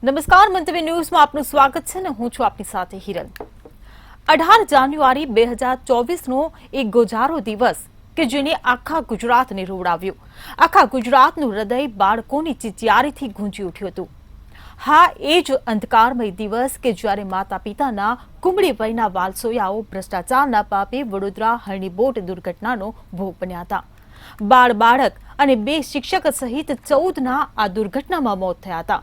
નમસ્કાર, મંતવ્ય ન્યૂઝમાં આપનું સ્વાગત છે ને હું છું આપની સાથે હિરલ। 18 જાન્યુઆરી 2024નો એક ગોજારો દિવસ કે જેને આખા ગુજરાતને રોવડાવ્યું। આખા ગુજરાતનું હૃદય બાળકોની ચિચિયારીથી ગુંજી ઉઠ્યું હતું। હા, એ જ અંધકારમય દિવસ કે જ્યારે માતા પિતાના કુમળી વયના વાલસોયાઓ ભ્રષ્ટાચારના પાપે વડોદરા હરણી બોટ દુર્ઘટનાનો ભોગ બન્યા હતા। બાળક અને 2 શિક્ષક સહિત 14ના આ દુર્ઘટનામાં મોત થયા હતા।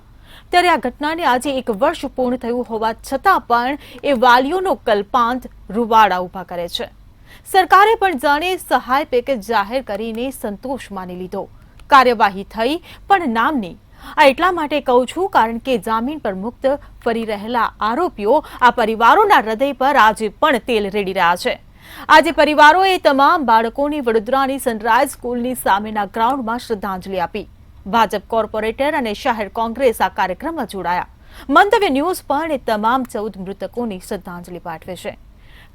ત્યારે આ ઘટનાને આજે 1 વર્ષ પૂર્ણ થયું હોવા છતાં પણ એ વાલીઓનો કલ્પાંત રૂવાડા ઉભા કરે છે। સરકારે પણ જાણે સહાય પેકેજ જાહેર કરીને સંતોષ માની લીધો। કાર્યવાહી થઈ પણ નામની। આ એટલા માટે કહું છું કારણ કે જામીન પર મુક્ત ફરી રહેલા આરોપીઓ આ પરિવારોના હૃદય પર આજે પણ તેલ રેડી રહ્યા છે। આજે પરિવારોએ તમામ બાળકોની વડોદરાની સનરાઈઝ સ્કૂલની સામેના ગ્રાઉન્ડમાં શ્રદ્ધાંજલિ આપી। ભાજપ કોર્પોરેટર અને શહેર કોંગ્રેસ આ કાર્યક્રમમાં જોડાયા। મંતવ્ય ન્યૂઝ પણ એ તમામ 14 મૃતકોની શ્રદ્ધાંજલિ પાઠવે છે।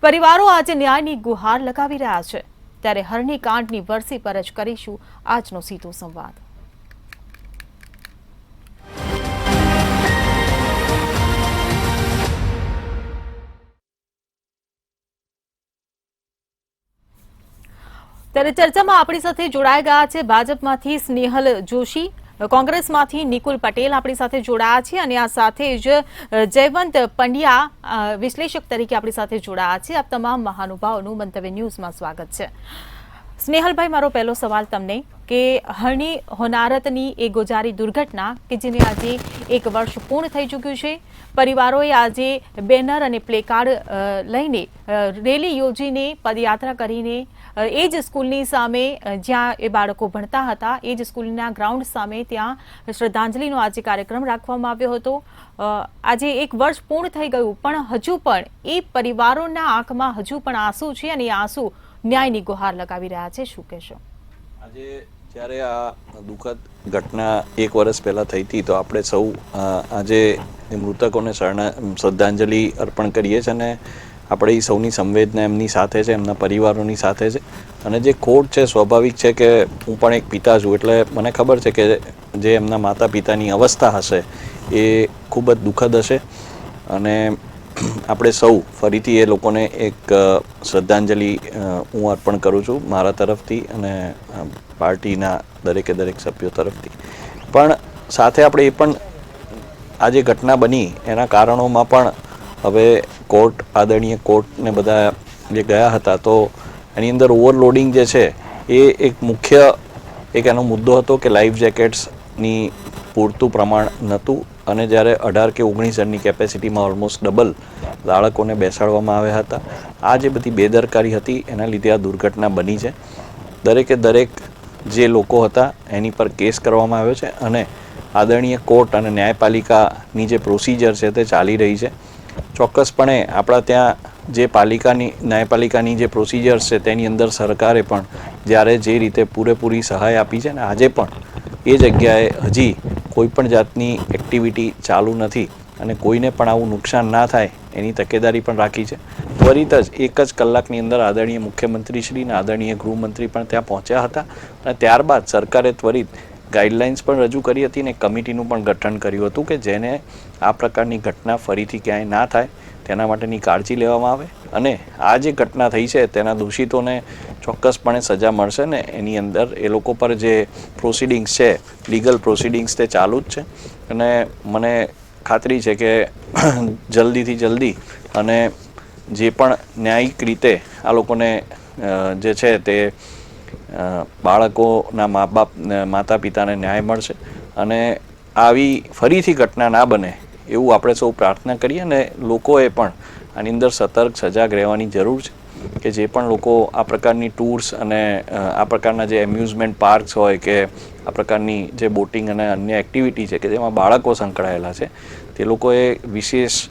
પરિવારો આજે ન્યાયની ગુહાર લગાવી રહ્યા છે। ત્યારે હરણી કાંડની વરસી પર જ કરીશું આજનો સીધો સંવાદ। ત્યારે ચર્ચામાં આપણી સાથે જોડાઈ ગયા છે ભાજપમાંથી સ્નેહલ જોશી, કોંગ્રેસમાંથી નિકુલ પટેલ આપણી સાથે જોડાયા છે અને આ સાથે જ જયવંત પંડ્યા વિશ્લેષક તરીકે આપણી સાથે જોડાયા છે। આપ તમામ મહાનુભાવોનું મંતવ્ય ન્યૂઝમાં સ્વાગત છે। સ્નેહલભાઈ, મારો પહેલો સવાલ તમને કે હરણી હોનારતની એ ગોજારી દુર્ઘટના કે જેને આજે 1 વર્ષ પૂર્ણ થઈ ચૂક્યું છે, પરિવારોએ આજે બેનર અને પ્લેકાર્ડ લઈને રેલી યોજીને પદયાત્રા કરીને એ જ સ્કૂલની સામે જ્યાં એ બાળકો ભણતા હતા એ જ સ્કૂલના ગ્રાઉન્ડ સામે ત્યાં શ્રદ્ધાંજલિનો આજે કાર્યક્રમ રાખવામાં આવ્યો હતો। આજે 1 વર્ષ પૂર્ણ થઈ ગયું પણ હજુ પણ એ પરિવારોના આંખમાં હજુ પણ આંસુ છે અને એ આંસુ ન્યાયની ગુહાર લગાવી રહ્યા છે। શું કહેશો? આજે જ્યારે આ દુઃખદ ઘટના 1 વર્ષ પહેલા થઈ હતી તો આપણે સૌ આજે મૃતકોને શ્રદ્ધાંજલિ અર્પણ કરીએ છીએ અને આપણે સૌની સંવેદના એમની સાથે છે, એમના પરિવારોની સાથે છે। અને જે ખોટ છે સ્વાભાવિક છે કે હું પણ એક પિતા છું એટલે મને ખબર છે કે જે એમના માતા પિતાની અવસ્થા હશે એ ખૂબ જ દુઃખદ હશે અને આપણે સૌ ફરીથી એ લોકોને એક શ્રદ્ધાંજલિ હું અર્પણ કરું છું મારા તરફથી અને પાર્ટીના દરેક સભ્યો તરફથી। પણ સાથે આપણે એ પણ આ જે ઘટના બની એના કારણોમાં પણ હવે આદરણીય કોર્ટને બધા જે ગયા હતા તો એની અંદર ઓવરલોડિંગ જે છે એ એક મુખ્ય એનો મુદ્દો હતો કે લાઈફ જેકેટ્સની પૂરતું પ્રમાણ નહોતું અને જ્યારે 18 કે 19 જણની કેપેસિટીમાં ઓલમોસ્ટ ડબલ બાળકોને બેસાડવામાં આવ્યા હતા। આ જે બધી બેદરકારી હતી એના લીધે આ દુર્ઘટના બની છે। દરેક જે લોકો હતા એની પર કેસ કરવામાં આવ્યો છે અને આદરણીય કોર્ટ અને ન્યાયપાલિકાની જે પ્રોસિજર છે તે ચાલી રહી છે। ચોક્કસપણે આપણા ત્યાં જે ન્યાયપાલિકાની જે પ્રોસિજર્સ છે તેની અંદર સરકારે પણ જ્યારે જે રીતે પૂરેપૂરી સહાય આપી છે ને આજે પણ એ જગ્યાએ હજી કોઈ પણ જાતની એક્ટિવિટી ચાલુ નથી અને કોઈને પણ આવું નુકસાન ના થાય એની તકેદારી પણ રાખી છે। ત્વરિત જ 1 જ કલાકની અંદર આદરણીય મુખ્યમંત્રી શ્રી અને આદરણીય ગૃહમંત્રી પણ ત્યાં પહોંચ્યા હતા અને ત્યારબાદ સરકારે ત્વરિત ગાઈડલાઇન્સ પણ રજૂ કરી હતી અને કમિટીનું પણ ગઠન કર્યું હતું કે જેને આ પ્રકારની ઘટના ફરીથી ક્યાંય ના થાય તેના માટેની કાળજી લેવામાં આવે અને આ જે ઘટના થઈ છે તેના દોષિતોને ચોક્કસપણે સજા મળશે ને એની અંદર એ લોકો પર જે પ્રોસિડિંગ્સ છે લીગલ પ્રોસિડિંગ્સ તે ચાલુ જ છે અને મને ખાતરી છે કે જલ્દીથી જલ્દી અને જે પણ ન્યાયિક રીતે આ લોકોને જે છે તે બાળકોના માતા પિતાને ન્યાય મળશે અને આવી ફરીથી ઘટના ના બને એવું આપણે સૌ પ્રાર્થના કરીએ અને લોકોએ પણ આની અંદર સતર્ક સજાગ રહેવાની જરૂર છે કે જે પણ લોકો આ પ્રકારની ટૂર્સ અને આ પ્રકારના જે એમ્યુઝમેન્ટ પાર્ક્સ હોય કે આ પ્રકારની જે બોટિંગ અને અન્ય એક્ટિવિટી છે કે જેમાં બાળકો સંકળાયેલા છે તે લોકોએ વિશેષ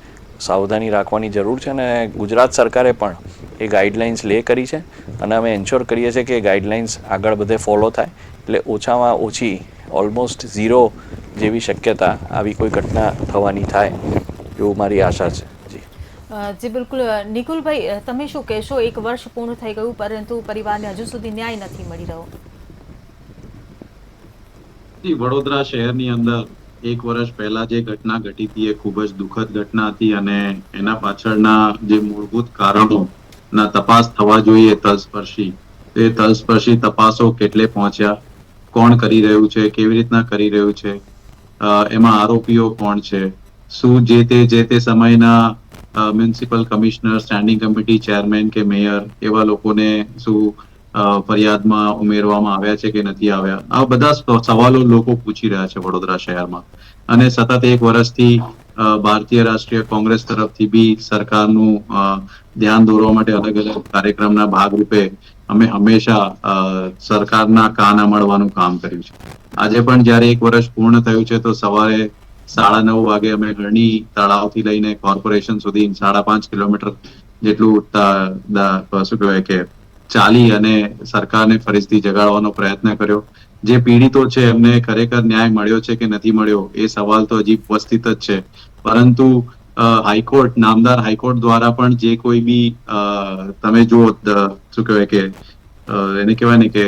સાવધાની રાખવાની જરૂર છે અને ગુજરાત સરકારે પણ એ ગાઈડલાઇન્સ કરી છે અને અમે એન્શ્યોર કરીએ છીએ કે ગાઈડલાઇન્સ આગળ બધે ફોલો થાય એટલે ઓછામાં ઓછી ઓલમોસ્ટ 0 જેવી શક્યતા આવી કોઈ ઘટના થવાની થાય એવું મારી આશા છે। જી બિલકુલ। નિકુલભાઈ, તમે શું કહેશો? 1 વર્ષ પૂર્ણ થઈ ગયું પરંતુ પરિવારને હજુ સુધી ન્યાય નથી મળી રહ્યો। વડોદરા શહેરની અંદર એક વર્ષ પહેલા જે ઘટના ઘટી હતી એ ખૂબ જ દુઃખદ ઘટના હતી અને એના પાછળના જે મૂળભૂત કારણોના તપાસ થવા જોઈએ તલસ્પર્શી, તે તલસ્પર્શી તપાસો કેટલે પહોંચ્યા, કોણ કરી રહ્યું છે, કેવી રીતના કરી રહ્યું છે, એમાં આરોપીઓ કોણ છે, શું જે તે સમયના municipal commissioner, standing committee chairman કે મેયર એવા લોકોને શું ફરિયાદમાં ઉમેરવામાં આવ્યા છે કે નથી આવ્યા, આ બધા સવાલો લોકો પૂછી રહ્યા છે વડોદરા શહેરમાં. અને સતત એક વર્ષથી ભારતીય રાષ્ટ્રીય કોંગ્રેસ તરફથી બી સરકારનું ધ્યાન દોરવા માટે અલગ અલગ કાર્યક્રમના ભાગરૂપે અમે હંમેશા સરકારના કાન અમળવાનું કામ કર્યું છે. આજે પણ જ્યારે એક વર્ષ પૂર્ણ થયું છે તો સવારે 9:30 વાગે અમે હરણી તળાવથી લઈને કોર્પોરેશન સુધી 5.5 કિલોમીટર જેટલું શું કહેવાય કે ચાલી અને સરકારને ફરીથી જગાડવાનો પ્રયત્ન કર્યો. જે પીડિતો છે એમને ખરેખર ન્યાય મળ્યો છે કે નથી મળ્યો એ સવાલ તો હજી ઉપસ્થિત જ છે. પરંતુ હાઈકોર્ટ, નામદાર હાઈકોર્ટ દ્વારા પણ જે કોઈ બી તમે જુઓ શું કહેવાય કે એને કહેવાય ને કે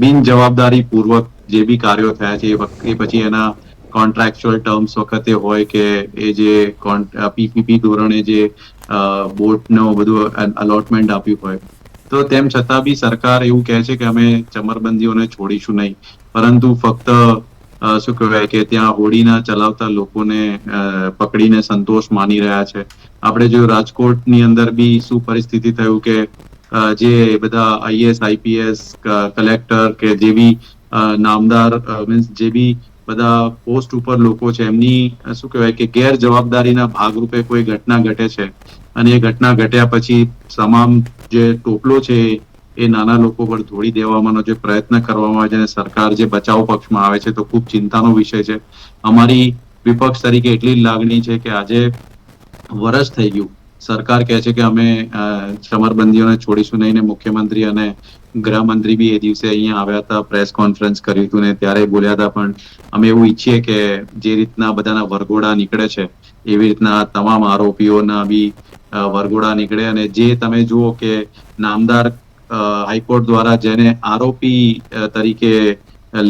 બિન જવાબદારી પૂર્વક જે બી કાર્યો થયા છે એ પછી એના કોન્ટ્રાક્ચ્યુઅલ ટર્મ્સ વખતે હોય કે એ જે પીપીપી ધોરણે જે બોટનો બધું અલોટમેન્ટ આપ્યું હોય, તો તેમ છતાં બી સરકાર એવું કહે છે કે અમે ચમરબંધીઓને છોડીશું નહીં, પરંતુ ફક્ત શું કહેવાય કે ત્યાં હોડીના ચલાવતા લોકોને પકડીને સંતોષ માની રહ્યા છે. આપણે જો રાજકોટની અંદર બી શું પરિસ્થિતિ થયું કે જે બધા આઈએસ, આઈપીએસ, કલેક્ટર કે જે બી નામદાર મીન્સ જે બી બધા પોસ્ટ ઉપર લોકો છે એમની શું કહેવાય કે ગેરજવાબદારીના ભાગરૂપે કોઈ ઘટના ઘટે છે અને એ ઘટના ઘટ્યા પછી તમામ જે ટોપલો છે એ નાના લોકો પર ધોળી દેવાનો જે પ્રયત્ન કરવામાં આવે છે અને સરકાર જે બચાવ પક્ષમાં આવે છે તો ખૂબ ચિંતાનો વિષય છે. અમારી વિપક્ષ તરીકે એટલી જ લાગણી છે કે આજે વર્ષ થઈ ગયું, સરકાર કહે છે કે અમે ચમરબંધીઓને છોડીશું નહીં, ને મુખ્યમંત્રી અને ગૃહમંત્રી બી એ દિવસે અહીંયા આવ્યા હતા, પ્રેસ કોન્ફરન્સ કર્યું હતું ને ત્યારે બોલ્યા હતા. પણ અમે એવું ઈચ્છીએ કે જે રીતના બધાના વરઘોડા નીકળે છે એવી રીતના તમામ આરોપીઓના બી વરઘોડા નીકળે. અને જે તમે જુઓ કે નામદાર હાઈકોર્ટ દ્વારા જેને આરોપી તરીકે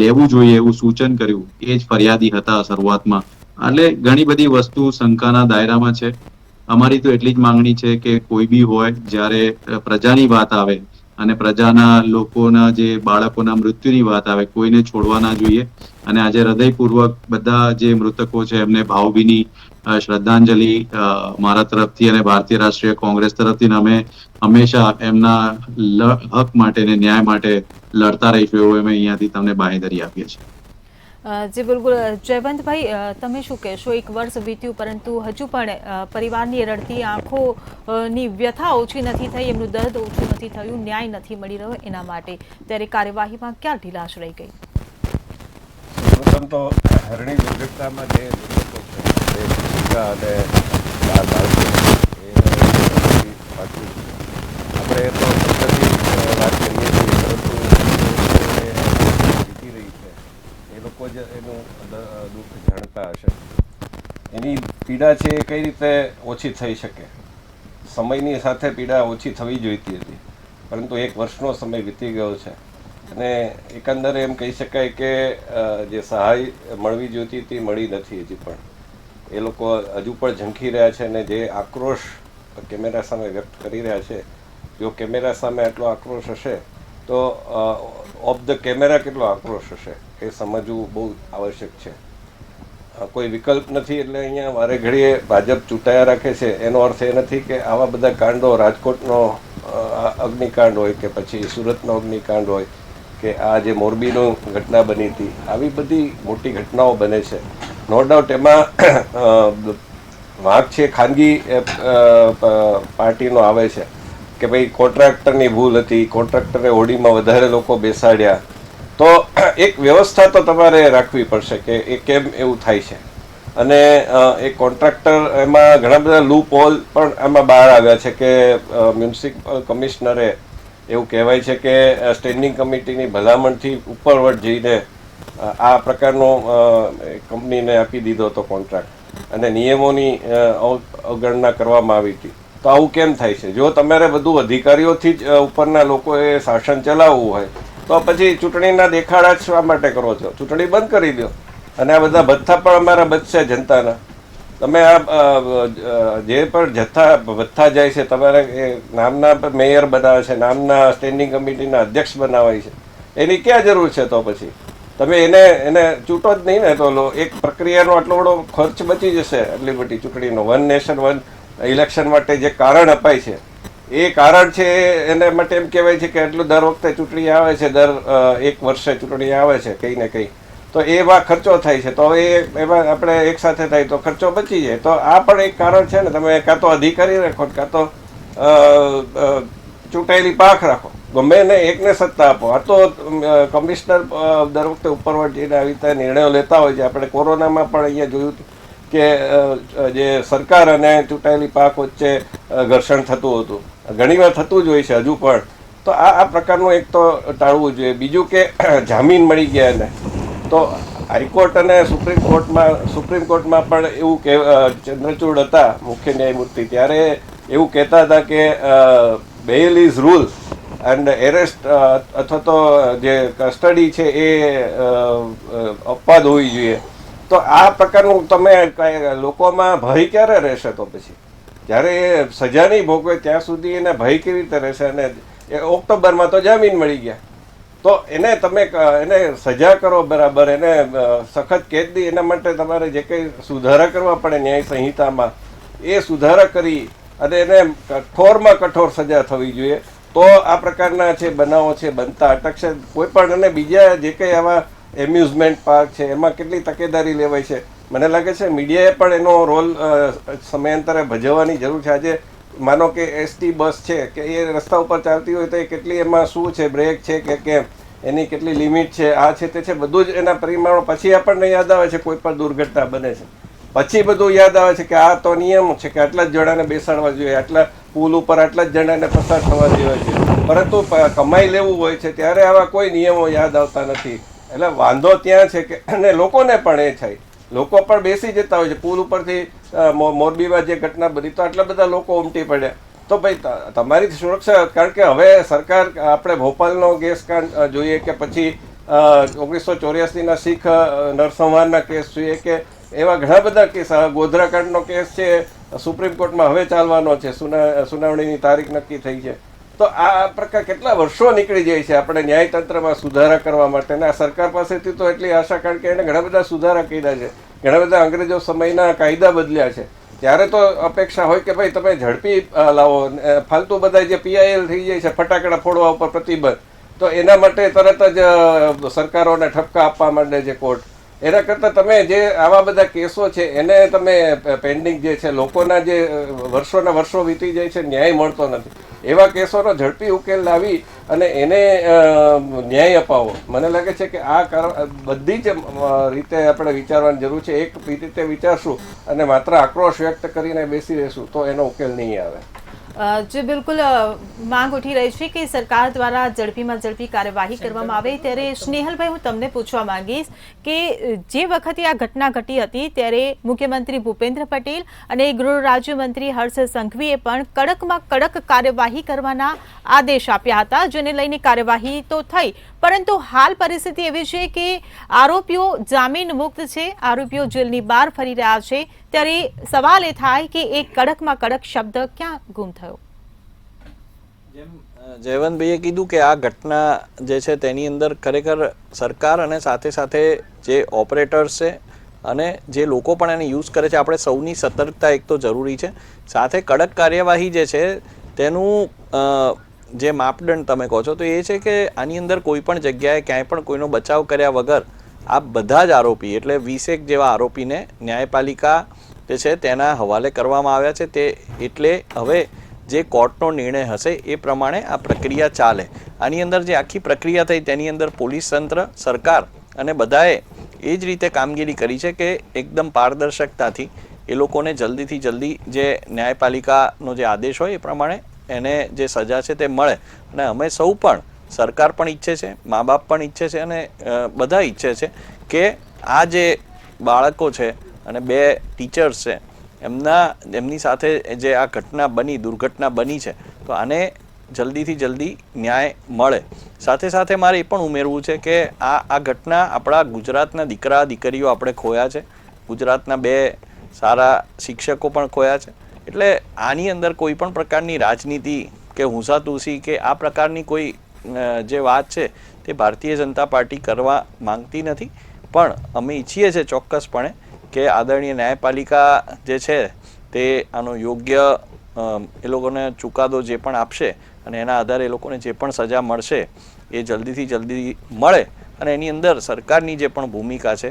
લેવું જોઈએ એવું સૂચન કર્યું એ જ ફરિયાદી હતા શરૂઆતમાં. એટલે ઘણી બધી વસ્તુ શંકાના દાયરામાં છે. અમારી તો એટલી જ માંગણી છે કે કોઈ બી હોય, જ્યારે પ્રજાની વાત આવે અને પ્રજાના લોકોના જે બાળકોના મૃત્યુની વાત આવે, કોઈને છોડવા ના જોઈએ. અને આજે હૃદયપૂર્વક બધા જે મૃતકો છે એમને ભાવભીની શ્રદ્ધાંજલિ મારા તરફથી અને ભારતીય રાષ્ટ્રીય કોંગ્રેસ તરફથી અમે હંમેશા એમના હક માટે ને ન્યાય માટે લડતા રહીશું એવું અમે અહીંયાથી તમને બાંહેધરી આપીએ છીએ. જી બિલકુલ. જયવંતભાઈ, તમે શું કહેશો? એક વર્ષ વીત્યું પરંતુ હજુ પણ પરિવારની રડતી આંખોની વ્યથા ઓછી નથી થઈ, એમનું દર્દ ઓછું નથી થયું, ન્યાય નથી મળી રહ્યો એના માટે, ત્યારે કાર્યવાહીમાં ક્યાં ઢીલાશ રહી ગઈ? પ્રથમ તો હરણી દુર્ઘટનામાં જે મૃતકો છે એ ભૂમિકા અને 4 બાળકો પાછું આપણે તો પદ્ધતિ વાત કરીએ છીએ, પરંતુ જીતી રહી છે એ લોકો જ એનું દુઃખ જાણતા હશે. એની પીડા છે એ કઈ રીતે ઓછી થઈ શકે? સમયની સાથે પીડા ઓછી થવી જોઈતી હતી, પરંતુ 1 વર્ષનો સમય વીતી ગયો છે અને એકંદરે એમ કહી શકાય કે જે સહાય મળવી જોઈતી હતી મળી નથી હજી પણ. એ લોકો હજુ પણ ઝંખી રહ્યા છે અને જે આક્રોશ કેમેરા સામે વ્યક્ત કરી રહ્યા છે, જો કેમેરા સામે આટલો આક્રોશ હશે તો ઓફ ધ કેમેરા કેટલો આક્રોશ હશે એ સમજવું બહુ આવશ્યક છે. કોઈ વિકલ્પ નથી એટલે અહીંયા વારે ઘડીએ ભાજપ ચૂંટાયા રાખે છે. એનો અર્થ એ નથી કે આવા બધા કાંડો, રાજકોટનો અગ્નિકાંડ હોય કે પછી સુરતનો અગ્નિકાંડ હોય કે આ જે મોરબીનો ઘટના બની હતી, આવી બધી મોટી ઘટનાઓ બને છે. નો ડાઉટ એમાં વાંક છે ખાનગી પાર્ટીનો આવે છે કે ભાઈ કોન્ટ્રાક્ટરની ભૂલ હતી, કોન્ટ્રાક્ટરે હોડીમાં વધારે લોકો બેસાડ્યા, તો એક વ્યવસ્થા તો તમારે રાખવી પડશે કે એ કેમ એવું થાય છે. અને એ કોન્ટ્રાક્ટર એમાં ઘણા બધા લૂપ હોલ પણ એમાં બહાર આવ્યા છે કે મ્યુનિસિપલ કમિશનરે એવું કહેવાય છે કે સ્ટેન્ડિંગ કમિટીની ભલામણથી ઉપરવટ જઈને આ પ્રકારનો કંપનીને આપી દીધો હતો કોન્ટ્રાક્ટ અને નિયમોની અવગણના કરવામાં આવી હતી. તો આવું કેમ થાય છે? જો તમારે બધું અધિકારીઓથી જ ઉપરના લોકોએ શાસન ચલાવવું હોય તો પછી ચૂંટણીના દેખાડા જ શા માટે કરો છો? ચૂંટણી બંધ કરી દો. અને આ બધા ભથ્થા પણ અમારા બચશે જનતાના. તમે આ જે પણ ભથ્થા જાય છે, તમારે એ નામના મેયર બનાવે છે, નામના સ્ટેન્ડિંગ કમિટીના અધ્યક્ષ બનાવે છે, એની ક્યાં જરૂર છે? તો પછી તમે એને ચૂંટો જ નહીં ને, તો એક પ્રક્રિયાનો આટલો બધો ખર્ચ બચી જશે. આટલી બધી ચૂંટણીનો વન નેશન વન ઇલેક્શન માટે જે કારણ અપાય છે, એ કારણ છે એને માટે એમ કહેવાય છે કે એટલું દર વખતે ચૂંટણી આવે છે, દર 1 વર્ષે ચૂંટણી આવે છે કંઈ ને કંઈ, તો એમાં ખર્ચો થાય છે. તો એમાં આપણે એક સાથે થાય તો ખર્ચો બચી જાય. તો આ પણ એક કારણ છે ને. તમે કાં તો અધિકારી રાખો, કાં તો ચૂંટાયેલી પાંખ રાખો, ગમે ને એકને સત્તા આપો. આ તો કમિશનર દર વખતે ઉપરવટ જઈને આવી રીતે નિર્ણયો લેતા હોય છે. આપણે કોરોનામાં પણ અહીંયા જોયું કે જે સરકાર અને ચૂંટાયેલી પાંખ વચ્ચે ઘર્ષણ થતું હતું, ઘણીવાર થતું જ હોય છે હજુ પણ. તો આ પ્રકારનું એક તો ટાળવું જોઈએ. બીજું કે જામીન મળી ગયા એને, તો હાઈકોર્ટ અને સુપ્રીમ કોર્ટમાં પણ એવું કે ચંદ્રચૂડ હતા મુખ્ય ન્યાયમૂર્તિ, ત્યારે એવું કહેતા હતા કે બેલ ઇઝ રૂલ એન્ડ એરેસ્ટ અથવા તો જે કસ્ટડી છે એ અપવાદ હોવી જોઈએ. તો આ પ્રકારનું તમે લોકોમાં ભય ક્યારે રહેશે? તો પછી જ્યારે એ સજા નહીં ભોગવે ત્યાં સુધી એને ભય કેવી રીતે રહેશે? અને ઓક્ટોબરમાં તો જામીન મળી ગયા, તો એને સજા કરો બરાબર, એને સખત કેદી. એના માટે તમારે જે કંઈ સુધારા કરવા પડે ન્યાય સંહિતામાં, એ સુધારા કરી અને એને કઠોરમાં કઠોર સજા થવી જોઈએ. તો આ પ્રકારના છે બનાવો છે બનતા અટકશે. કોઈ પણ અને બીજા જે કંઈ આવા એમ્યુઝમેન્ટ પાર્ક છે એમાં કેટલી તકેદારી લેવાય છે. મને લાગે છે મીડિયાએ પણ એનો રોલ સમયાંતરે ભજવવાની જરૂર છે. આજે માનો કે એસટી બસ છે કે એ રસ્તા ઉપર ચાલતી હોય તો એ કેટલી એમાં શું છે, બ્રેક છે કે કેમ, એની કેટલી લિમિટ છે, આ છે તે છે, બધું જ એના પરિમાણો. પછી આપણને યાદ આવે છે કોઈ પણ દુર્ઘટના બને છે, પછી બધું યાદ આવે છે કે આ તો નિયમ છે કે આટલા જ જણાને બેસાડવા જોઈએ, આટલા પુલ ઉપર આટલા જ જણાને પસાર થવા દેવા જોઈએ. પરંતુ કમાઈ લેવું હોય છે ત્યારે આવા કોઈ નિયમો યાદ આવતા નથી. એટલે વાંધો ત્યાં છે કે અને લોકોને પણ એ થાય, લોકો પણ બેસી જતા હોય છે. પુલ ઉપરથી મોરબીમાં જે ઘટના બની તો આટલા બધા લોકો ઉમટી પડ્યા. તો ભાઈ તમારી સુરક્ષા, કારણ કે હવે સરકાર, આપણે ભોપાલનો ગેસકાંડ જોઈએ કે પછી 1984ના શીખ નરસંહારના કેસ જોઈએ કે એવા ઘણા બધા કેસ, ગોધરાકાંડનો કેસ છે સુપ્રીમ કોર્ટમાં હવે ચાલવાનો છે, સુનાવણીની તારીખ નક્કી થઈ છે. તો આ પ્રકાર કેટલા વર્ષો નીકળી જાય છે આપણે ન્યાયતંત્રમાં સુધારા કરવા માટે. અને આ સરકાર પાસેથી તો એટલી આશા, કારણ કે એને ઘણા બધા સુધારા કર્યા છે, ઘણા બધા અંગ્રેજો સમયના કાયદા બદલ્યા છે. ત્યારે તો અપેક્ષા હોય કે ભાઈ તમે ઝડપી લાવો, ફાલતુ બધા જે PIL થઈ જાય છે, ફટાકડા ફોડવા ઉપર પ્રતિબંધ, તો એના માટે તરત જ સરકારોને ઠપકા આપવા માંડે છે કોર્ટ. એના કરતાં તમે જે આવા બધા કેસો છે એને તમે પેન્ડિંગ જે છે, લોકોના જે વર્ષોના વર્ષો વીતી જાય છે, ન્યાય મળતો નથી, એવા કેસોનો ઝડપી ઉકેલ લાવી અને એને ન્યાય અપાવો. મને લાગે છે કે આ બધી જ રીતે આપણે વિચારવાની જરૂર છે. એક રીતે વિચારશું અને માત્ર આક્રોશ વ્યક્ત કરીને બેસી રહેશું તો એનો ઉકેલ નહીં આવે. જે બિલકુલ માંગ ઉઠી રહી છે કે સરકાર દ્વારા ઝડપીમાં ઝડપી કાર્યવાહી કરવામાં આવે. ત્યારે સ્નેહલભાઈ, હું તમને પૂછવા માંગીશ કે જે વખતે આ ઘટના ઘટી હતી ત્યારે મુખ્યમંત્રી ભૂપેન્દ્ર પટેલ અને ગૃહ રાજ્યમંત્રી હર્ષ સંઘવીએ પણ કડકમાં કડક કાર્યવાહી કરવાના આદેશ આપ્યા હતા, જેને લઈને કાર્યવાહી તો થઈ. પરંતુ હાલ પરિસ્થિતિ એવી છે કે આરોપીઓ જામીન મુક્ત છે, આરોપીઓ જેલની બહાર ફરી રહ્યા છે. ત્યારે સવાલ એ થાય કે એક કડકમાં કડક શબ્દ ક્યાં ગુમ થયો? જેમ જયવંતભાઈએ કીધું કે આ ઘટના જે છે તેની અંદર ખરેખર સરકાર અને સાથે સાથે જે ઓપરેટર્સ છે અને જે લોકો પણ એને યુઝ કરે છે, આપણે સૌની સતર્કતા એક તો જરૂરી છે. સાથે કડક કાર્યવાહી જે છે તેનું જે માપદંડ તમે કહો છો તો એ છે કે આની અંદર કોઈ પણ જગ્યાએ ક્યાંય પણ કોઈનો બચાવ કર્યા વગર આ બધા જ આરોપી એટલે 20 જેવા આરોપીને ન્યાયપાલિકા જે છે તેના હવાલે કરવામાં આવ્યા છે. તે એટલે હવે જે કોર્ટનો નિર્ણય હશે એ પ્રમાણે આ પ્રક્રિયા ચાલે. આની અંદર જે આખી પ્રક્રિયા થઈ તેની અંદર પોલીસ તંત્ર, સરકાર અને બધાએ એ જ રીતે કામગીરી કરી છે કે એકદમ પારદર્શકતાથી એ લોકોને જલ્દીથી જલ્દી જે ન્યાયપાલિકાનો જે આદેશ હોય એ પ્રમાણે એને જે સજા છે તે મળે. અને અમે સૌ પણ, સરકાર પણ ઈચ્છે છે, મા બાપ પણ ઈચ્છે છે અને બધા ઈચ્છે છે કે આ જે બાળકો છે અને 2 ટીચર્સ છે એમની સાથે જે આ ઘટના બની, દુર્ઘટના બની છે, તો આને જલ્દીથી જલ્દી ન્યાય મળે. સાથે સાથે મારે એ પણ ઉમેરવું છે કે આ ઘટના આપણા ગુજરાતના દીકરા દીકરીઓ આપણે ખોયા છે, ગુજરાતના 2 સારા શિક્ષકો પણ ખોયા છે. એટલે આની અંદર કોઈ પણ પ્રકારની રાજનીતિ કે હુંસાતુસી કે આ પ્રકારની કોઈ જે વાત છે તે ભારતીય જનતા પાર્ટી કરવા માંગતી નથી. પણ અમે ઈચ્છીએ છીએ ચોક્કસપણે કે આદરણીય ન્યાયપાલિકા જે છે તે આનો યોગ્ય એ લોકોને ચુકાદો જે પણ આપશે અને એના આધારે એ લોકોને જે પણ સજા મળશે એ જલ્દીથી જલ્દી મળે. અને એની અંદર સરકારની જે પણ ભૂમિકા છે,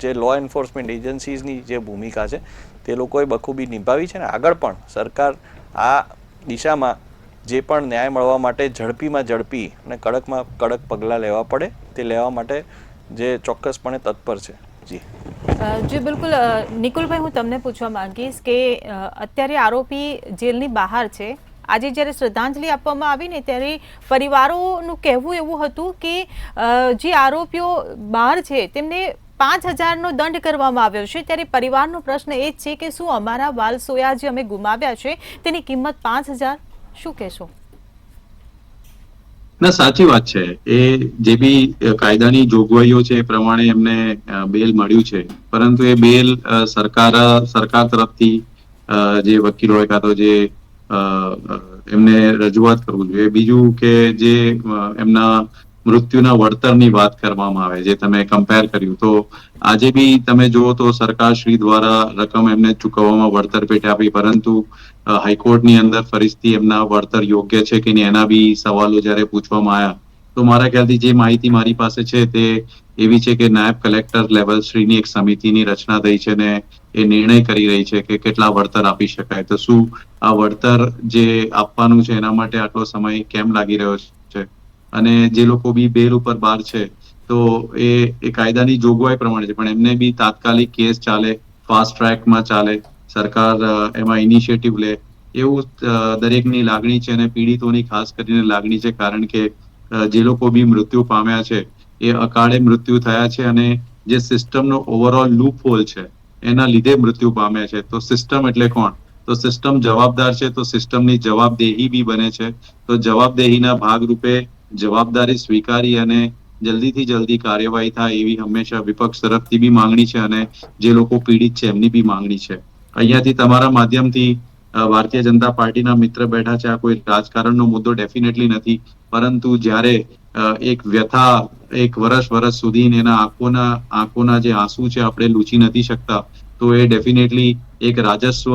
જે લો એન્ફોર્સમેન્ટ એજન્સીઝની જે ભૂમિકા છે તે લોકોએ બખૂબી નિભાવી છે. ને આગળ પણ સરકાર આ દિશામાં જે પણ ન્યાય મળવા માટે ઝડપીમાં ઝડપી અને કડકમાં કડક પગલાં લેવા પડે તે લેવા માટે જે ચોક્કસપણે તત્પર છે. જી બિલકુલ. નિકુલભાઈ, હું તમને પૂછવા માંગીશ કે અત્યારે આરોપી જેલની બહાર છે. આજે જ્યારે શ્રદ્ધાંજલિ આપવામાં આવી ને ત્યારે પરિવારોનું કહેવું એવું હતું કે જે આરોપીઓ બહાર છે તેમને 5,000નો દંડ કરવામાં આવ્યો છે. ત્યારે પરિવારનો પ્રશ્ન એ જ છે કે શું અમારા વાલસોયા જે અમે ગુમાવ્યા છે તેની કિંમત 5,000? શું કહેશો? ના, સાચી વાત છે. એ જે બી કાયદાની જોગવાઈઓ છે એ પ્રમાણે એમને બેલ મળ્યું છે, પરંતુ એ બેલ સરકાર તરફથી જે વકીલો કાં તો જે એમને રજૂઆત કરવું જોઈએ. બીજું કે જે એમના મૃત્યુના વળતરની વાત કરવામાં આવે, જે તમે કમ્પેર કર્યું, તો આજે બી તમે જુઓ તો સરકારશ્રી દ્વારા રકમ એમને ચૂકવવામાં વળતર પેટે આપી, પરંતુ હાઈકોર્ટની અંદર ફરીથી એમના વળતર યોગ્ય છે કે નહીં એના બી સવાલો જ્યારે પૂછવામાં આવ્યા તો મારા ખ્યાલથી જે માહિતી મારી પાસે છે તે એવી છે કે નાયબ કલેક્ટર લેવલ શ્રીની એક સમિતિની રચના થઈ છે ને એ નિર્ણય કરી રહી છે કે કેટલા વળતર આપી શકાય. તો શું આ વળતર જે આપવાનું છે એના માટે આટલો સમય કેમ લાગી રહ્યો છે? અને જે લોકો બી બેલ ઉપર બહાર છે તો એ કાયદાની જોગવાઈ પ્રમાણે છે, પણ એમને બી તાત્કાલિક કેસ ચાલે, ફાસ્ટ ટ્રેકમાં ચાલે, સરકાર એમાં ઇનિશિયેટિવ લે, એવું દરેકની લાગણી છે. અને પીડિતોની ખાસ કરીને લાગણી છે, કારણ કે જે લોકો બી મૃત્યુ પામ્યા છે એ અકાળે મૃત્યુ થયા છે અને જે સિસ્ટમનો ઓવરઓલ લૂપ હોલ છે એના લીધે મૃત્યુ પામ્યા છે. તો સિસ્ટમ એટલે કોણ? તો સિસ્ટમ જવાબદાર છે, તો સિસ્ટમની જવાબદેહી બી બને છે. તો જવાબદેહીના ભાગરૂપે જવાબદારી સ્વીકારી અને જલ્દીથી જલ્દી કાર્યવાહી થાય એવી હંમેશા વિપક્ષ તરફથી બી માંગણી છે અને જે લોકો પીડિત છે એમની બી માંગણી છે. અહીંયાથી તમારા માધ્યમથી ભારતીય જનતા પાર્ટીના મિત્ર બેઠા છે. આ કોઈ રાજકારણનો મુદ્દો ડેફિનેટલી નથી, પરંતુ જ્યારે એક વ્યથા એક વર્ષ સુધી એના આંખોના જે આંસુ છે આપણે લૂછી નથી શકતા, તો એ ડેફિનેટલી એક રાજસ્વ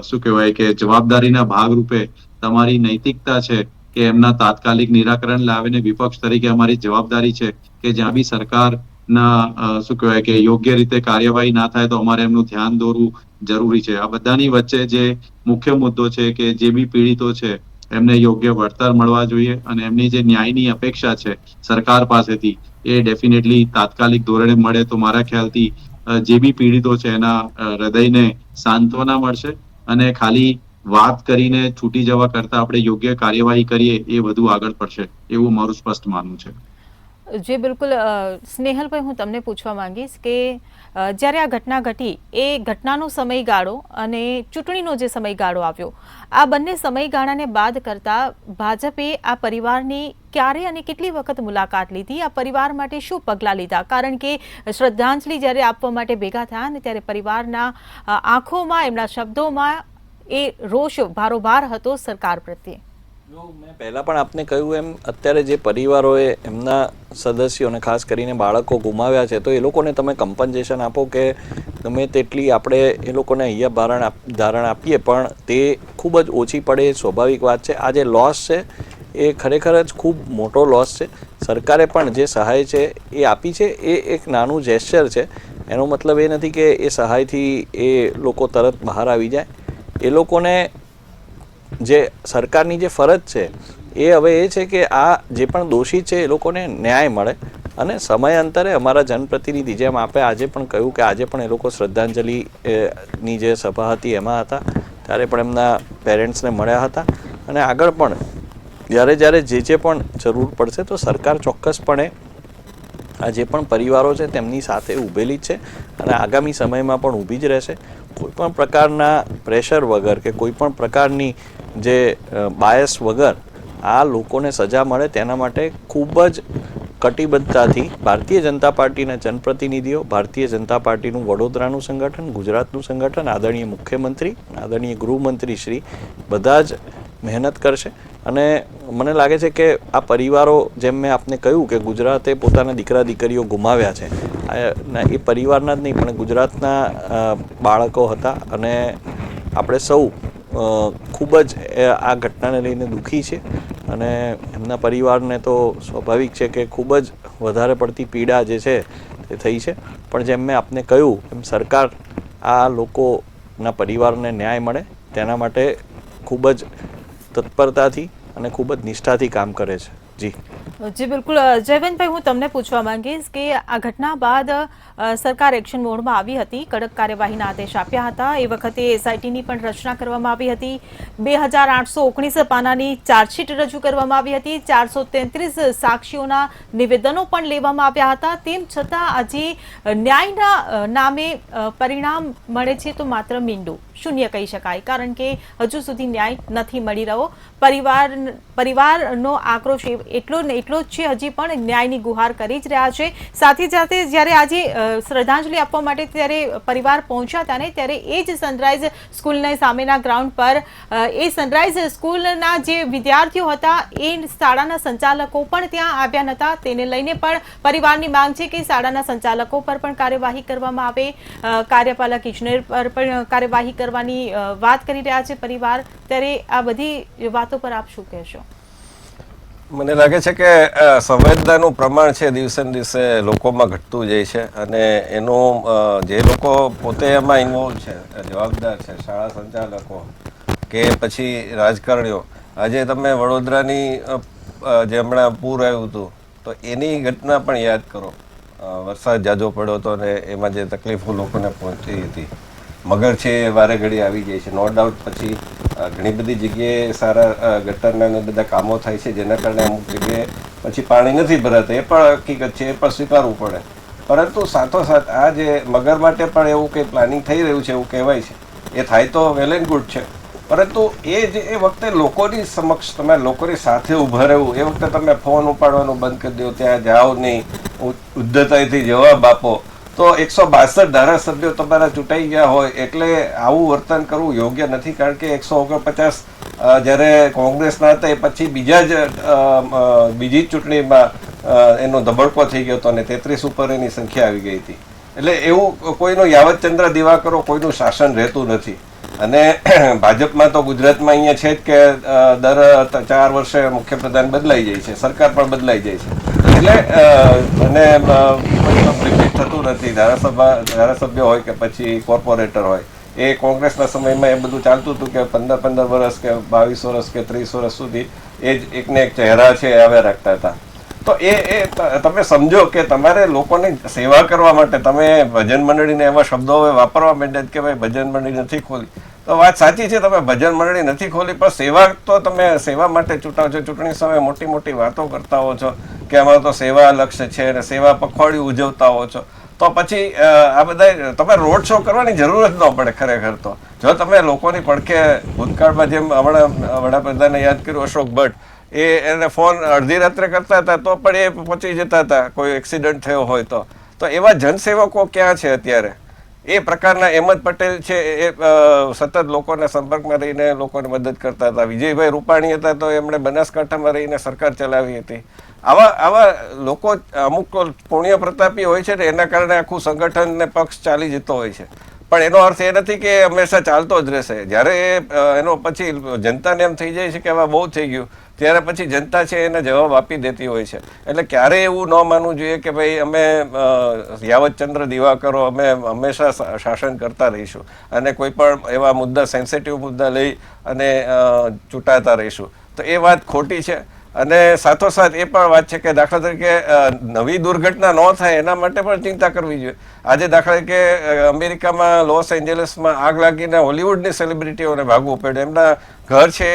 શું કહેવાય કે જવાબદારીના ભાગરૂપે તમારી નૈતિકતા છે કે એમના તાત્કાલિક નિરાકરણ લાવે ને વિપક્ષ તરીકે અમારી જવાબદારી છે કે જ્યાં બી સરકારના શું કહેવાય કે યોગ્ય રીતે કાર્યવાહી ના થાય તો અમારે એમનું ધ્યાન દોરવું જરૂરી છે. આ બધાની વચ્ચે જે મુખ્ય મુદ્દો છે કે જે બી પીડિતો છે એમને યોગ્ય વળતર મળવા જોઈએ અને એમની જે ન્યાયની અપેક્ષા છે સરકાર પાસેથી એ ડેફિનેટલી તાત્કાલિક ધોરણે મળે તો મારા ખ્યાલથી જે બી પીડિતો છે એના હૃદયને સાંત્વના મળશે અને ખાલી વાત કરીને છૂટી જવા કરતા આપણે યોગ્ય કાર્યવાહી કરીએ એ વધુ આગળ પડશે એવું મારું સ્પષ્ટ માનવું છે. જે બિલકુલ. સ્નેહલભાઈ, હું તમને પૂછવા માંગીશ કે જ્યારે આ ઘટના ઘટી એ ઘટનાનો સમયગાળો અને ચૂંટણીનો જે સમયગાળો આવ્યો, આ બંને સમયગાળાને બાદ કરતા ભાજપે આ પરિવારની ક્યારે અને કેટલી વખત મુલાકાત લીધી? આ પરિવાર માટે શું પગલાં લીધા? કારણ કે શ્રદ્ધાંજલિ જ્યારે આપવા માટે ભેગા થયા ને ત્યારે પરિવારના આંખોમાં, એમના શબ્દોમાં એ રોષ ભારોભાર હતો સરકાર પ્રત્યે. મેં પહેલાં પણ આપને કહ્યું એમ, અત્યારે જે પરિવારોએ એમના સદસ્યોને ખાસ કરીને બાળકો ગુમાવ્યા છે તો એ લોકોને તમે કમ્પન્સેશન આપો કે ગમે તેટલી આપણે એ લોકોને અહીંયા ધારણ આપીએ પણ તે ખૂબ જ ઓછી પડે એ સ્વાભાવિક વાત છે. આ જે લોસ છે એ ખરેખર જ ખૂબ મોટો લોસ છે. સરકારે પણ જે સહાય છે એ આપી છે એ એક નાનું જેસ્ચર છે. એનો મતલબ એ નથી કે એ સહાયથી એ લોકો તરત બહાર આવી જાય. એ લોકોને જે સરકારની જે ફરજ છે એ હવે એ છે કે આ જે પણ દોષિત છે એ લોકોને ન્યાય મળે અને સમયાંતરે અમારા જનપ્રતિનિધિ જેમ આપે આજે પણ કહ્યું કે આજે પણ એ લોકો શ્રદ્ધાંજલિની જે સભા હતી એમાં હતા, ત્યારે પણ એમના પેરેન્ટ્સને મળ્યા હતા અને આગળ પણ જ્યારે જે પણ જરૂર પડશે તો સરકાર ચોક્કસપણે આ જે પણ પરિવારો છે તેમની સાથે ઊભેલી જ છે અને આગામી સમયમાં પણ ઊભી જ રહેશે. કોઈ પણ પ્રકારના પ્રેશર વગર કે કોઈ પણ પ્રકારની જે બાયસ વગર આ લોકોને સજા મળે તેના માટે ખૂબ જ કટિબદ્ધતાથી ભારતીય જનતા પાર્ટીના જનપ્રતિનિધિઓ, ભારતીય જનતા પાર્ટીનું વડોદરાનું સંગઠન, ગુજરાતનું સંગઠન, આદરણીય મુખ્યમંત્રી, આદરણીય ગૃહમંત્રી શ્રી બધા જ મહેનત કરશે. અને મને લાગે છે કે આ પરિવારો, જેમ મેં આપને કહ્યું કે ગુજરાતે પોતાના દીકરા દીકરીઓ ગુમાવ્યા છે, એ પરિવારના જ નહીં પણ ગુજરાતના બાળકો હતા. અને આપણે સૌ ખૂબ જ આ ઘટનાને લઈને દુઃખી છે અને એમના પરિવારને તો સ્વાભાવિક છે કે ખૂબ જ વધારે પડતી પીડા જે છે તે થઈ છે. પણ જેમ મેં આપને કહ્યું એમ સરકાર આ લોકોના પરિવારને ન્યાય મળે તેના માટે ખૂબ જ તત્પરતાથી અને ખૂબ જ નિષ્ઠાથી કામ કરે છે. જી બિલકુલ. જયવંતભાઈ, હું તમને પૂછવા માંગીશ કે આ ઘટના બાદ સરકાર એક્શન મોડમાં આવી હતી, કડક કાર્યવાહીના આદેશ આપ્યા હતા. એ વખતે એસઆઈટીની પણ રચના કરવામાં આવી હતી. 2819 પાનાની ચાર્જશીટ રજૂ કરવામાં આવી હતી. 433 સાક્ષીઓના નિવેદનો પણ લેવામાં આવ્યા હતા. તેમ છતાં આજે ન્યાયના નામે પરિણામ મળે છે તો માત્ર મીંડું, શૂન્ય કહી શકાય, કારણ કે હજુ સુધી ન્યાય નથી મળી રહ્યો. પરિવારનો આક્રોશ એટલો ને એટલો જ છે, હજી પણ ન્યાયની ગુહાર કરી જ રહ્યા છે. સાથે સાથે જ્યારે આજે શ્રદ્ધાંજલિ આપવા માટે ત્યારે પરિવાર પહોંચ્યા હતા ને, ત્યારે એ જ સનરાઈઝ સ્કૂલના સામેના ગ્રાઉન્ડ પર એ સનરાઈઝ સ્કૂલના જે વિદ્યાર્થીઓ હતા એ શાળાના સંચાલકો પણ ત્યાં આવ્યા નહોતા. તેને લઈને પણ પરિવારની માંગ છે કે શાળાના સંચાલકો પર પણ કાર્યવાહી કરવામાં આવે, કાર્યપાલક ઇજનેર પર પણ કાર્યવાહી કરવાની વાત કરી રહ્યા છે પરિવાર. ત્યારે આ બધી વાતો પર આપ શું કહેશો? મને લાગે છે કે સંવેદનાનું પ્રમાણ છે દિવસે ને દિવસે લોકોમાં ઘટતું જાય છે. અને એનું જે લોકો પોતે એમાં ઇન્વોલ્વ છે, જવાબદાર છે, શાળા સંચાલકો કે પછી રાજકારણીઓ, આજે તમે વડોદરાની જે હમણાં પૂર આવ્યું હતું તો એની ઘટના પણ યાદ કરો. વરસાદ જાજો પડ્યો હતો અને એમાં જે તકલીફો લોકોને પહોંચી હતી. મગર છે એ વારે ઘડી આવી જાય છે, નો ડાઉટ. પછી ઘણી બધી જગ્યાએ સારા ગટરના બધા કામો થાય છે જેના કારણે અમુક જગ્યાએ પછી પાણી નથી ભરાતા, એ પણ હકીકત છે, એ પણ સ્વીકારવું પડે. પરંતુ સાથોસાથ આ જે મગર માટે પણ એવું કંઈ પ્લાનિંગ થઈ રહ્યું છે એવું કહેવાય છે. એ થાય તો વેલ એન્ડ ગુડ છે, પરંતુ એ વખતે લોકોની સમક્ષ તમારે લોકોની સાથે ઊભા રહેવું, એ વખતે તમે ફોન ઉપાડવાનું બંધ કરી દો, ત્યાં જાઓ નહીં, ઉદ્ધતાઈથી જવાબ આપો, તો 162 ધારાસભ્યો તમારા ચૂંટાઈ ગયા હોય એટલે આવું વર્તન કરવું યોગ્ય નથી. કારણ કે 149 જ્યારે કોંગ્રેસના હતા એ પછી બીજી ચૂંટણીમાં એનો ધબડકો થઈ ગયો હતો અને 33 ઉપર એની સંખ્યા આવી ગઈ હતી. એટલે એવું કોઈનું યાવતચંદ્ર દિવાકરો કોઈનું શાસન રહેતું નથી. અને ભાજપમાં તો ગુજરાતમાં અહીંયા છે જ કે દર 4 વર્ષે મુખ્યપ્રધાન બદલાઈ જાય છે, સરકાર પણ બદલાઈ જાય છે. એટલે અને રિપીટ થતું નથી. ધારાસભ્ય હોય કે પછી કોર્પોરેટર હોય, એ કોંગ્રેસના સમયમાં એ બધું ચાલતું હતું કે 15 વર્ષ કે 22 વર્ષ કે 30 વર્ષ સુધી એ જ એકને એક ચહેરા છે એ આવ્યા રાખતા હતા. તો એ તમે સમજો કે તમારે લોકોની સેવા કરવા માટે તમે ભજન મંડળીને એવા શબ્દો હવે વાપરવા માંડ્યા કે ભાઈ ભજન મંડળી નથી ખોલી. તો વાત સાચી છે, તમે ભજન મંડળી નથી ખોલી, પણ સેવા તો તમે સેવા માટે ચૂંટાવો છો. ચૂંટણી સમયે મોટી મોટી વાતો કરતા હો છો કે અમારો તો સેવા લક્ષ્ય છે અને સેવા પખવાડિયું ઉજવતા હો છો. તો પછી આ બધા તમે રોડ શો કરવાની જરૂર જ ન પડે ખરેખર. તો જો તમે લોકોની પડખે ભૂતકાળમાં જેમ હમણાં વડાપ્રધાને યાદ કર્યું અશોક ભટ્ટ, એને ફોન અડધી રાત્રે કરતા હતા તો પણ એ પહોંચી જતા હતા કોઈ એક્સિડન્ટ થયો હોય તો. તો એવા જનસેવકો ક્યાં છે અત્યારે? એ પ્રકારના અહેમદ પટેલ છે એ સતત લોકોના સંપર્કમાં રહીને લોકોને મદદ કરતા હતા. વિજયભાઈ રૂપાણી હતા તો એમણે બનાસકાંઠામાં રહીને સરકાર ચલાવી હતી. આવા લોકો અમુક પુણ્ય પ્રતાપી હોય છે ને, એના કારણે આખું સંગઠન ને પક્ષ ચાલી જતો હોય છે. પણ એનો અર્થ એ નથી કે હંમેશા ચાલતો જ રહેશે. જ્યારે એનો પછી જનતાને એમ થઈ જાય છે કે આવા બહુ થઈ ગયું, ત્યારે પછી જનતા છે એને જવાબ આપી દેતી હોય છે. એટલે ક્યારેય એવું ન માનવું જોઈએ કે ભાઈ અમે યાવતચંદ્ર દિવાકરો, અમે હંમેશા શાસન કરતા રહીશું અને કોઈ પણ એવા મુદ્દા, સેન્સિટિવ મુદ્દા લઈ અને ચૂંટાતા રહીશું. તો એ વાત ખોટી છે. અને સાથોસાથ એ પણ વાત છે કે દાખલા તરીકે નવી દુર્ઘટના ન થાય એના માટે પણ ચિંતા કરવી જોઈએ. આજે દાખલા તરીકે અમેરિકામાં લોસ એન્જલસમાં આગ લાગીને હોલિવૂડની સેલિબ્રિટીઓને ભાગવું પડ્યું, એમના ઘર છે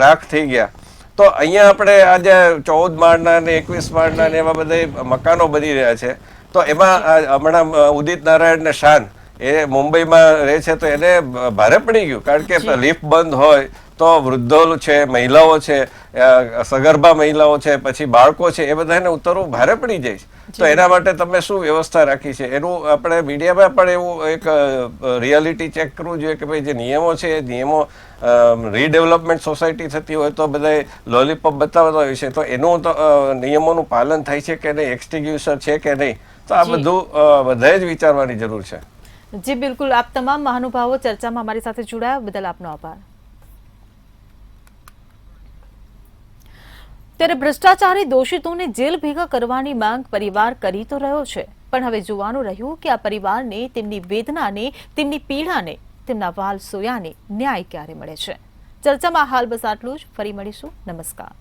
રાખ થઈ ગયા. તો અહીંયા આપણે આજે 14 માળના ને 21 માળના ને એવા બધા મકાનો બની રહ્યા છે. તો એમાં હમણાં ઉદિત નારાયણ ને શાન એ મુંબઈમાં રહે છે, તો એને ભારે પડી ગયું કારણ કે લિફ્ટ બંધ હોય તો વૃદ્ધો છે, મહિલાઓ છે, સગર્ભા મહિલાઓ છે, પછી બાળકો છે, એ બધાને ઉતરવું ભારે પડી જાય છે. તો એના માટે તમે શું વ્યવસ્થા રાખી છે? એનું આપણે મીડિયામાં પણ એવું એક રિયાલિટી ચેક કરવું જોઈએ કે ભાઈ જે નિયમો છે એ નિયમો રીડેવલપમેન્ટ સોસાયટી થતી હોય તો બધા લોલીપોપ બતાવતા હોય છે, તો એનું તો નિયમોનું પાલન થાય છે કે નહીં, એક્સટિંગ્યુશર છે કે નહીં, તો આ બધું બધાએ જ વિચારવાની જરૂર છે. જી બિલકુલ. આપ તમામ મહાનુભાવો ચર્ચામાં અમારી સાથે જોડાયા બદલ આપનો આભાર. ત્યારે ભ્રષ્ટાચારી દોષિતોને જેલ ભેગા કરવાની માંગ પરિવાર કરી તો રહ્યો છે, પણ હવે જોવાનું રહ્યું કે આ પરિવારને તેમની વેદનાને, તેમની પીડાને, તેમના વાલ સોયાને ન્યાય ક્યારે મળે છે. ચર્ચામાં હાલ બસ આટલું જ. ફરી મળીશું. નમસ્કાર.